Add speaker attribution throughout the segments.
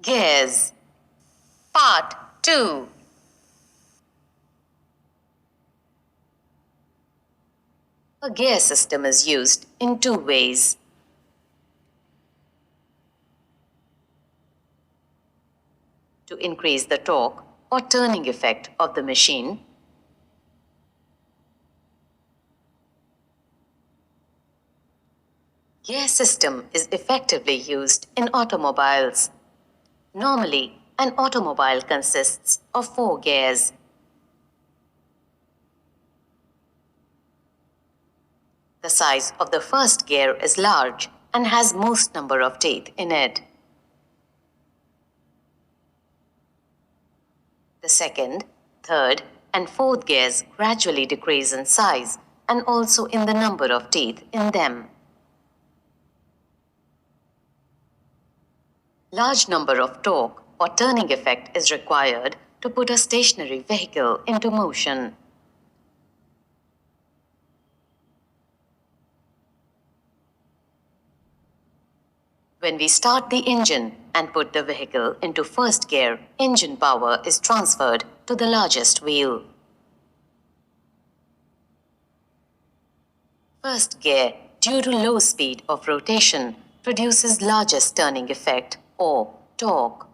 Speaker 1: Gears. Part 2. A gear system is used in two ways. To increase the torque or turning effect of the machine, gear system is effectively used in automobiles. Normally, an automobile consists of 4 gears. The size of the first gear is large and has most number of teeth in it. The second, third, and fourth gears gradually decrease in size and also in the number of teeth in them. Large number of torque or turning effect is required to put a stationary vehicle into motion. When we start the engine and put the vehicle into first gear, engine power is transferred to the largest wheel. First gear, due to low speed of rotation, produces largest turning effect or torque.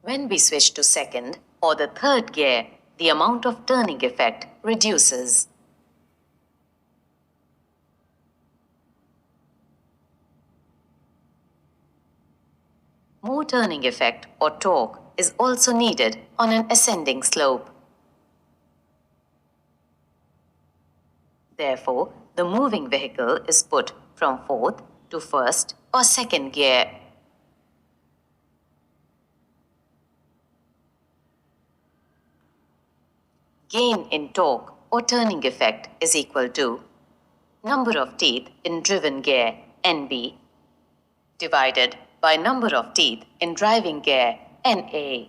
Speaker 1: When we switch to second or the third gear, the amount of turning effect reduces. More turning effect or torque is also needed on an ascending slope. Therefore, the moving vehicle is put from fourth to first or second gear. Gain in torque or turning effect is equal to number of teeth in driven gear NB divided by number of teeth in driving gear NA.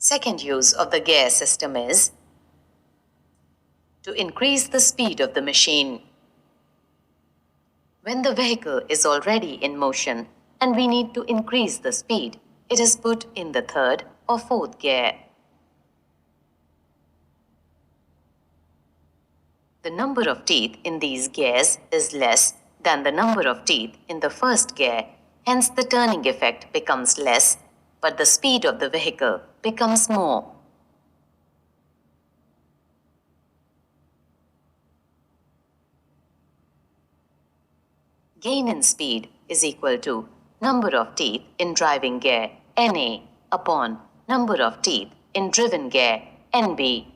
Speaker 1: Second use of the gear system is to increase the speed of the machine. When the vehicle is already in motion and we need to increase the speed, it is put in the third or fourth gear. The number of teeth in these gears is less than the number of teeth in the first gear, hence the turning effect becomes less, but the speed of the vehicle becomes more. Gain in speed is equal to number of teeth in driving gear NA upon number of teeth in driven gear NB